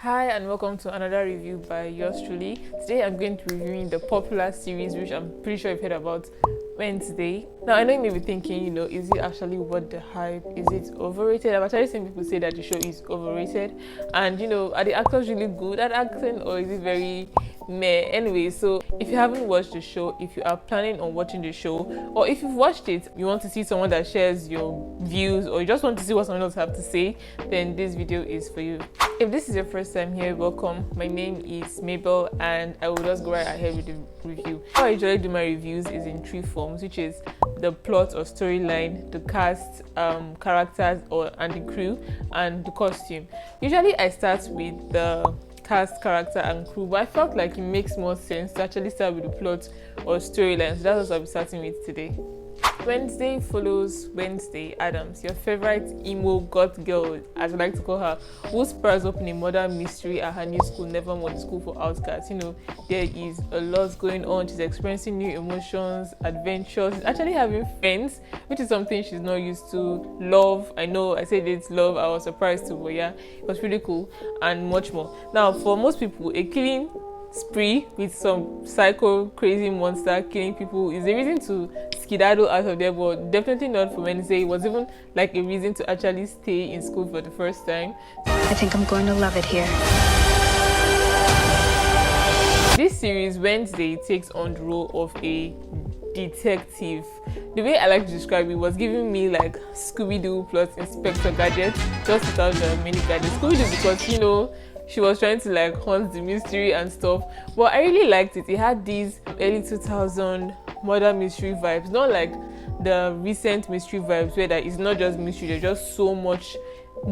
Hi and welcome to another review by yours truly. Today I'm going to be reviewing the popular series which I'm pretty sure you've heard about, Wednesday. Now I know you may be thinking, is it actually worth the hype? Is it overrated? I've actually seen people say that the show is overrated, and are the actors really good at acting, or is it very meh? Anyway, so if you haven't watched the show, if you are planning on watching the show, or if you've watched it, you want to see someone that shares your views, or you just want to see what someone else have to say, then this video is for you. If this is your first time here, welcome. My name is Mabel and I will just go right ahead with the review. How I usually do my reviews is in three forms, which is the plot or storyline, the cast, characters and the crew, and the costume. Usually I start with the cast, character and crew, but I felt like it makes more sense to actually start with the plot or storyline, so that's what I'll be starting with today. Wednesday follows Wednesday Addams, your favorite emo goth girl, as I like to call her, who spurs up in a murder mystery at her new school, Nevermore, the school for outcasts. There is a lot going on. She's experiencing new emotions, adventures. She's actually having friends, which is something she's not used to. Love, I know I said it's love, I was surprised too, but yeah, it was pretty cool, and much more. Now, for most people, a killing spree with some psycho crazy monster killing people is a reason to skedaddle out of there, but definitely not for Wednesday. It was even like a reason to actually stay in school for the first time. I think I'm going to love it here. This series, Wednesday, takes on the role of a detective. The way I like to describe it was giving me like Scooby-Doo plus Inspector Gadget, just without the mini gadget. Scooby-Doo because she was trying to like hunt the mystery and stuff, but I really liked it. It had these early 2000 murder mystery vibes, not like the recent mystery vibes where that is not just mystery, there's just so much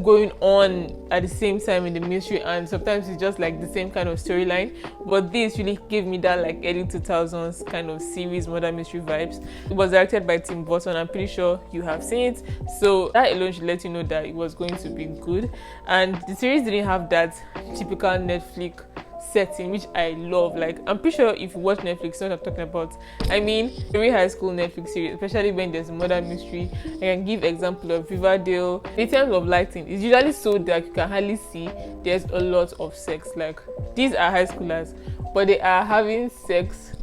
going on at the same time in the mystery, and sometimes it's just like the same kind of storyline. But this really gave me that like early 2000s kind of series murder mystery vibes. It was directed by Tim Burton. I'm pretty sure you have seen it, so that alone should let you know that it was going to be good. And the series didn't have that typical Netflix setting, which I love. Like, I'm pretty sure if you watch Netflix, you know what I'm talking about. I mean, every high school Netflix series, especially when there's a murder mystery, I can give example of Riverdale. In terms of lighting, it's usually so dark you can hardly see. There's a lot of sex. Like, these are high schoolers, but they are having sex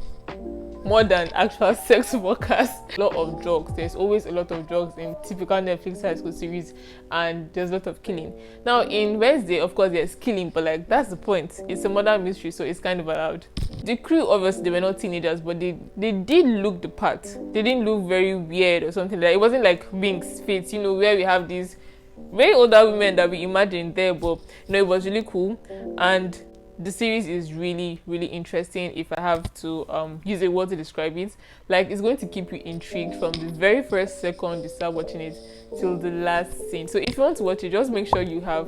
more than actual sex workers. A lot of drugs. There's always a lot of drugs in typical Netflix high school series, and there's a lot of killing. Now in Wednesday, of course, there's killing, but like that's the point. It's a murder mystery, so it's kind of allowed. The crew, obviously, they were not teenagers, but they did look the part. They didn't look very weird or something like that. It wasn't like Winx Fate, where we have these very older women that we imagined there, but it was really cool. And the series is really, really interesting. If I have to use a word to describe it, like, it's going to keep you intrigued from the very first second you start watching it till the last scene. So if you want to watch it, just make sure you have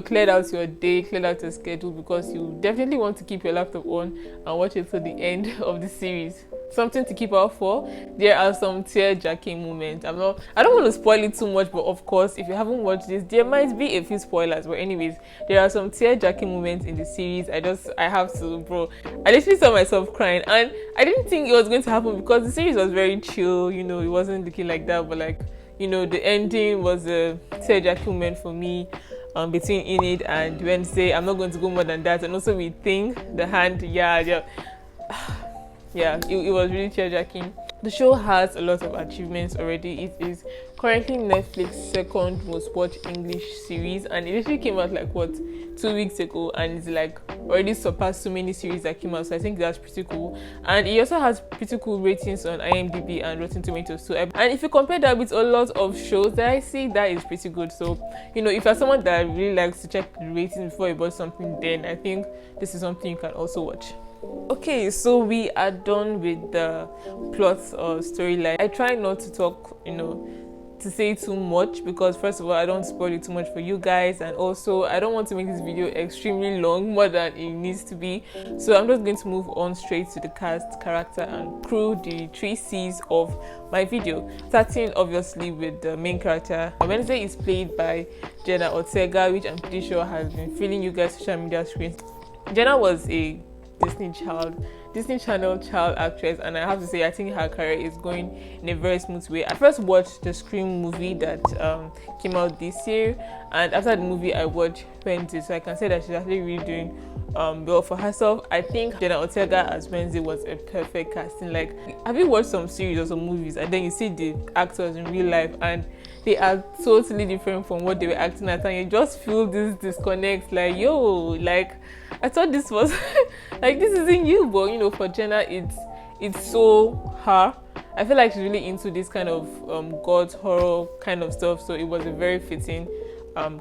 cleared out your day, cleared out your schedule, because you definitely want to keep your laptop on and watch it till the end of the series. Something to keep out for, there are some tear-jerking moments. I don't want to spoil it too much, but of course, if you haven't watched this, there might be a few spoilers. But anyways, there are some tear-jerking moments in the series. I have to, bro. I literally saw myself crying, and I didn't think it was going to happen because the series was very chill. It wasn't looking like that, but like, the ending was a tear-jerking moment for me. Between Enid and Wednesday, I'm not going to go more than that. And also with Thing, the hand, yeah. Yeah, it was really tear-jerking. The show has a lot of achievements already. It is currently Netflix's second most watched English series, and it actually came out like 2 weeks ago, and it's like already surpassed so many series that came out, so I think that's pretty cool. And it also has pretty cool ratings on IMDb and Rotten Tomatoes too. And if you compare that with a lot of shows that I see, that is pretty good. So if you're someone that really likes to check the ratings before you watch something, then I think this is something you can also watch. Okay, so we are done with the plot or storyline. I try not to talk, to say too much, because first of all, I don't spoil it too much for you guys, and also I don't want to make this video extremely long, more than it needs to be. So I'm just going to move on straight to the cast, character and crew, the 3 C's of my video. Starting obviously with the main character. Wednesday is played by Jenna Ortega, which I'm pretty sure has been filling you guys' social media screens. Jenna was a Disney Channel child actress, and I have to say I think her career is going in a very smooth way. I first watched the Scream movie that came out this year, and after the movie I watched Wednesday, so I can say that she's actually really doing well for herself. I think Jenna Ortega as Wednesday was a perfect casting. Like, have you watched some series or some movies and then you see the actors in real life and they are totally different from what they were acting at, and you just feel this disconnect, like, yo, like, I thought this was like, this isn't you. But you know, for Jenna, it's so her. I feel like she's really into this kind of god horror kind of stuff, so it was a very fitting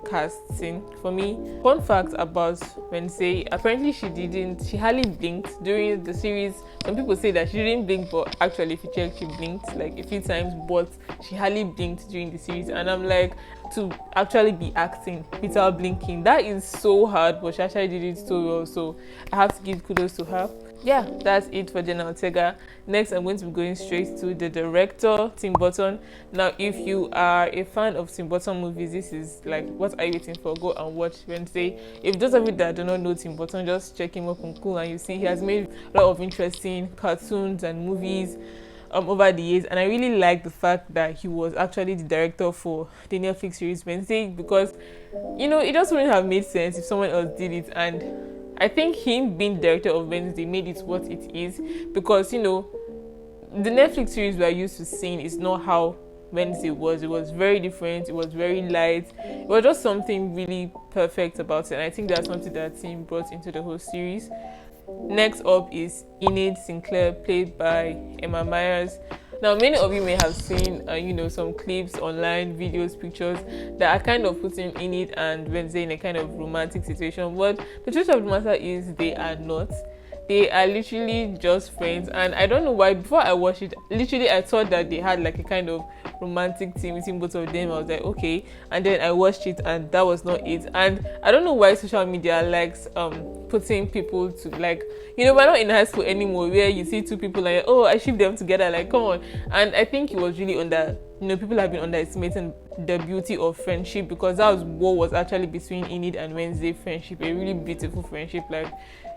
casting for me. Fun fact about Wednesday, apparently she hardly blinked during the series. Some people say that she didn't blink, but actually if you check, she blinked like a few times, but she hardly blinked during the series. And I'm like, to actually be acting without blinking, that is so hard, but she actually did it so well, so I have to give kudos to her. Yeah, that's it for Jenna Ortega. Next, I'm going to be going straight to the director, Tim Burton. Now, if you are a fan of Tim Burton movies, this is like, what are you waiting for? Go and watch Wednesday. If those of you that do not know Tim Burton, just check him up on Cool, and you see he has made a lot of interesting cartoons and movies over the years, and I really like the fact that he was actually the director for the Netflix series Wednesday, because you know, it just wouldn't have made sense if someone else did it. And I think him being director of Wednesday made it what it is, because you know, the Netflix series we are used to seeing is not how Wednesday was. It was very different, it was very light, it was just something really perfect about it, and I think that's something that Tim brought into the whole series. Next up is Enid Sinclair, played by Emma Myers. Now, many of you may have seen, you know, some clips online, videos, pictures that are kind of putting Enid and Wednesday in a kind of romantic situation. But the truth of the matter is, they are not. They are literally just friends, and I don't know why. Before I watched it, literally I thought that they had like a kind of romantic thing between both of them. I was like, okay, and then I watched it and that was not it. And I don't know why social media likes putting people to, like, you know, we're not in high school anymore where you see two people like, oh, I ship them together, like, come on. And I think it was really you know, people have been underestimating the beauty of friendship, because that was what was actually between Enid and Wednesday friendship, a really beautiful friendship. Like,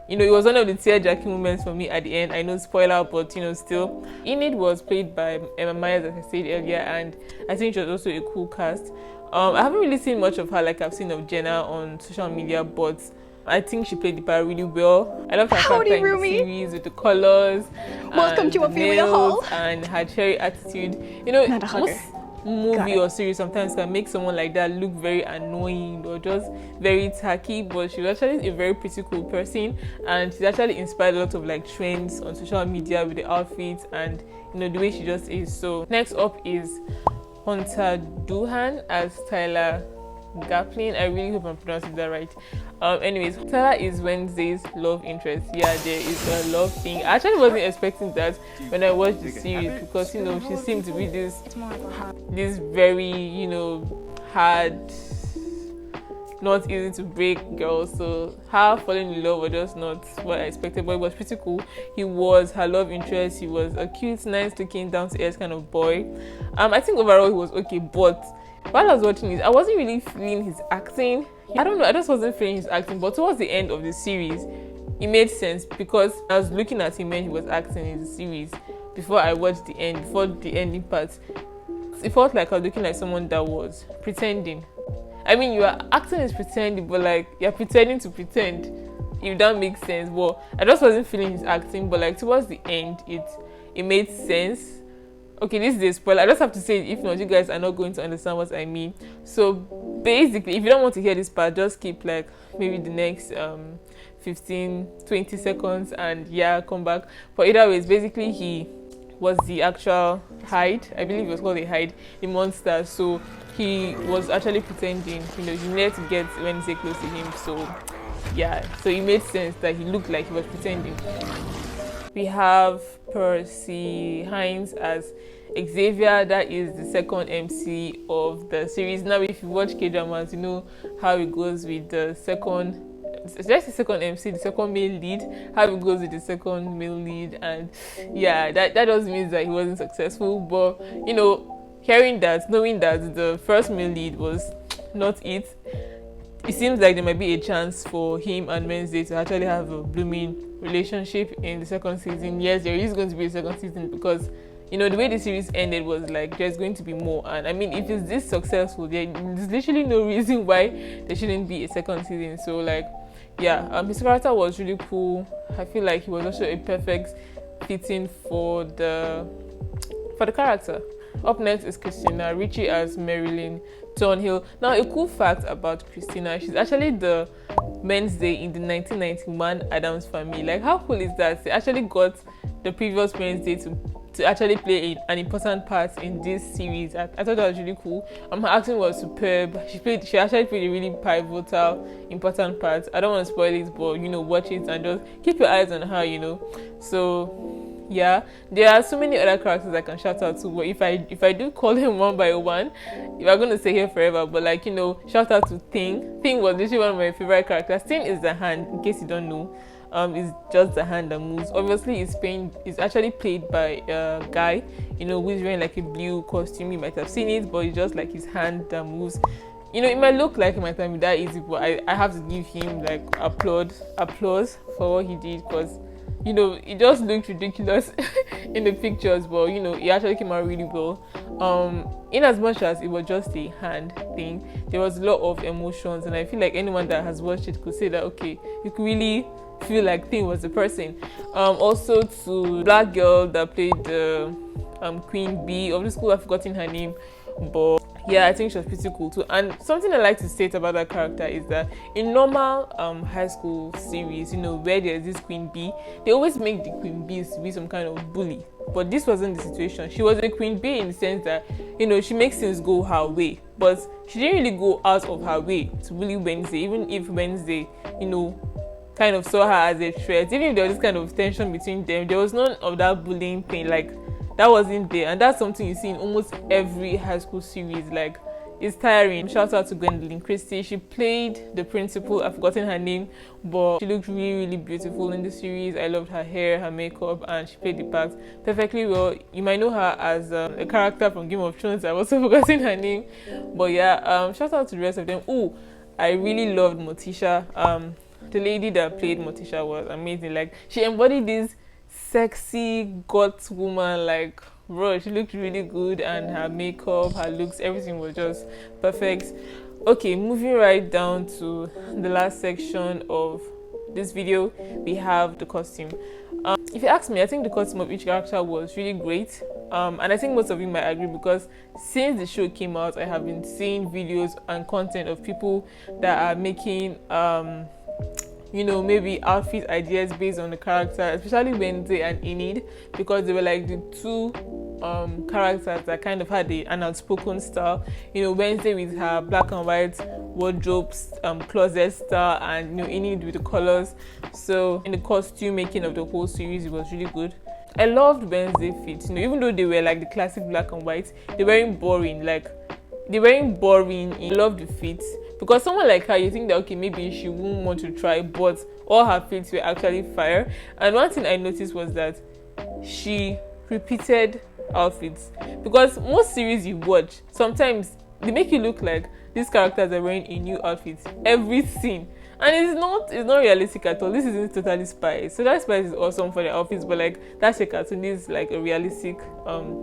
you know, it was one of the tear-jerking moments for me at the end. I know, spoiler, but you know, still. Enid was played by Emma Myers, as I said earlier, and I think she was also a cool cast. I haven't really seen much of her like I've seen of Jenna on social media, but I think she played the part really well. I love her character in the series with the colors, welcome to Ophelia Hall, and her cherry attitude. You know, most movie or series sometimes can make someone like that look very annoying or just very tacky, but she was actually a very pretty cool person, and she's actually inspired a lot of like trends on social media with the outfits and, you know, the way she just is. So next up is Hunter Doohan as Tyler Gaplin. I really hope I'm pronouncing that right. Anyways, Tyler is Wednesday's love interest. Yeah, there is a love thing. I actually wasn't expecting that when I watched the series, because you know, she seemed to be this very, you know, hard, not easy to break girl. So her falling in love was just not what I expected, but it was pretty cool. He was her love interest. He was a cute, nice looking, down to earth kind of boy. I think overall he was okay, but while I was watching it, I wasn't really feeling his acting. I don't know, I just wasn't feeling his acting. But towards the end of the series, it made sense, because I was looking at him when he was acting in the series before I watched the end, before the ending part. It felt like I was looking like someone that was pretending. I mean, you are acting is pretending, but like you're pretending to pretend, if that makes sense. But I just wasn't feeling his acting. But like towards the end, it made sense. Okay, this is a spoiler. I just have to say it, if not, you guys are not going to understand what I mean. So basically, if you don't want to hear this part, just keep like maybe the next 15-20 seconds and yeah, come back. But either ways, basically he was the actual Hyde. I believe it was called a Hyde, the monster. So he was actually pretending, you know, he needed to get Wednesday close to him. So yeah, so it made sense that he looked like he was pretending. We have Percy Hines as Xavier. That is the second MC of the series. Now, if you watch K-dramas, you know how it goes with the second, just the second MC, the second male lead, how it goes with the second male lead. And yeah, that just means that he wasn't successful. But you know, hearing that, knowing that the first male lead was not it, it seems like there might be a chance for him and Wednesday to actually have a blooming relationship in the second season. Yes, there is going to be a second season because, you know, the way the series ended was like there's going to be more. And I mean, if it's this successful, there's literally no reason why there shouldn't be a second season. So like, yeah, his character was really cool. I feel like he was also a perfect fitting for the character. Up next is Christina Ricci as Marilyn Thornhill. Now, a cool fact about Christina, she's actually the Wednesday in the 1991 Addams Family. Like, how cool is that? They actually got the previous Wednesday to actually play an important part in this series. I thought that was really cool. Her acting was superb. She actually played a really pivotal, important part. I don't want to spoil it, but you know, watch it and just keep your eyes on her, you know. So yeah, there are so many other characters I can shout out to, but if I do call them one by one, you're going to stay here forever. But like, you know, shout out to Thing. Thing was literally one of my favorite characters. Thing is the hand, in case you don't know. It's just the hand that moves. Obviously, it's actually played by a guy, you know, who's wearing like a blue costume. You might have seen it, but it's just like his hand that moves. You know, it might look like it might not be that easy, but I have to give him like applause for what he did, because, you know, it just looked ridiculous in the pictures, but you know, it actually came out really well. In as much as it was just a hand thing, there was a lot of emotions, and I feel like anyone that has watched it could say that, okay, you could really feel like Thing was the person. Also to black girl that played the Queen Bee of the school, I've forgotten her name, but yeah, I think she was pretty cool too. And something I like to state about that character is that in normal high school series, you know, where there's this Queen Bee, they always make the Queen Bees to be some kind of bully. But this wasn't the situation. She was a Queen Bee in the sense that, you know, she makes things go her way, but she didn't really go out of her way to bully Wednesday, even if Wednesday, you know, kind of saw her as a threat. Even if there was this kind of tension between them, there was none of that bullying thing. Like, that wasn't there, and that's something you see in almost every high school series. Like, it's tiring. Shout out to Gwendolyn Christie. She played the principal. I've forgotten her name, but she looked really, really beautiful in the series. I loved her hair, her makeup, and she played the part perfectly well. You might know her as a character from Game of Thrones. I've also forgotten her name, but yeah, shout out to the rest of them. Oh, I really loved Morticia. The lady that played Morticia was amazing. Like, she embodied this sexy goth woman. Like, bro, she looked really good, and her makeup, her looks, everything was just perfect. Okay, moving right down to the last section of this video, we have the costume. If you ask me, I think the costume of each character was really great, and I think most of you might agree, because since the show came out, I have been seeing videos and content of people that are making you know, maybe outfit ideas based on the character, especially Wednesday and Enid, because they were like the two characters that kind of had an outspoken style. You know, Wednesday with her black and white wardrobes, closet style, and, you know, Enid with the colors. So in the costume making of the whole series, it was really good. I loved Wednesday fits, you know, even though they were like the classic black and white, they weren't boring. Like, they weren't boring. I love the fits, because someone like her, you think that, okay, maybe she won't want to try, but all her fits were actually fire. And one thing I noticed was that she repeated outfits, because most series you watch, sometimes they make you look like these characters are wearing a new outfit every scene, and it's not realistic at all. This isn't Totally Spies. So that Spies is awesome for the outfits, but like, that's a cartoon. This is like a realistic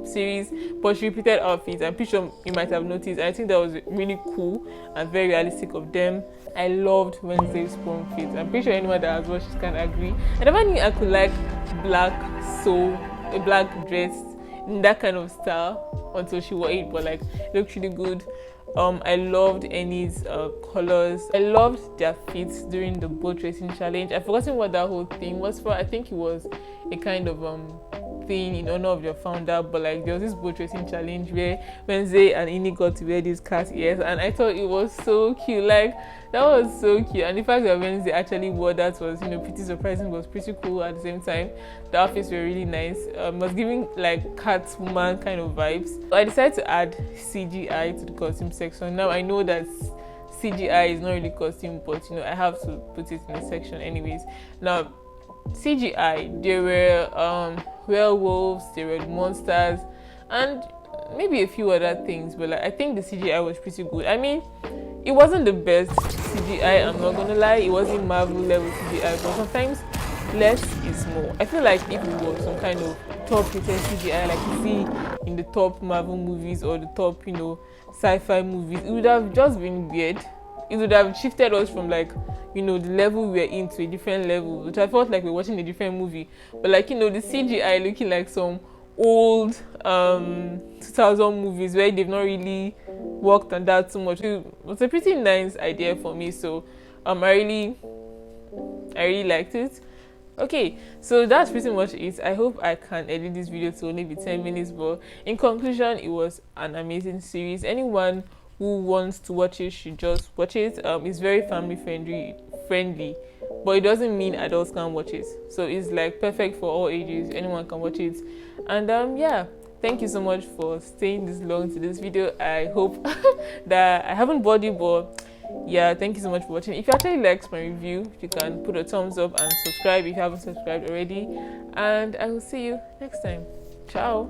series, but she repeated outfits. I'm pretty sure you might have noticed. I think that was really cool and very realistic of them. I loved Wednesday's spawn fit. I'm pretty sure anyone that has watched can agree. I never knew I could like a black dress in that kind of style until she wore it, but like, it looked really good. I loved Annie's colors. I loved their fits during the boat racing challenge. I've forgotten what that whole thing was for. I think it was a kind of thing in honor of their founder, but like, there was this boat racing challenge where Wednesday and Annie got to wear these cat ears, and I thought it was so cute. Like, that was so cute, and the fact that Wednesday actually wore that was, you know, pretty surprising, was pretty cool. At the same time, the outfits were really nice. Was giving like Catwoman kind of vibes. So I decided to add CGI to the costume section. Now I know that CGI is not really costume, but you know, I have to put it in the section anyways. Now, CGI, there were werewolves, there were monsters, and maybe a few other things, but like, I think the CGI was pretty good. I mean, it wasn't the best CGI, I'm not gonna lie. It wasn't Marvel level CGI, but sometimes less is more. I feel like if it was some kind of top rated CGI like you see in the top Marvel movies or the top, sci-fi movies, it would have just been weird. It would have shifted us from like, the level we're in to a different level, which I felt like we're watching a different movie. But like, the CGI looking like some old 2000 movies where they've not really worked on that too much. It was a pretty nice idea for me, so I really liked it. Okay, so that's pretty much it. I hope I can edit this video to only be 10 minutes, but in conclusion, it was an amazing series. Anyone who wants to watch it should just watch it. It's very family friendly, but it doesn't mean adults can't watch it. So it's like perfect for all ages. Anyone can watch it. And yeah, thank you so much for staying this long to this video. I hope that I haven't bored you, but yeah, thank you so much for watching. If you actually liked my review, you can put a thumbs up and subscribe if you haven't subscribed already. And I will see you next time. Ciao.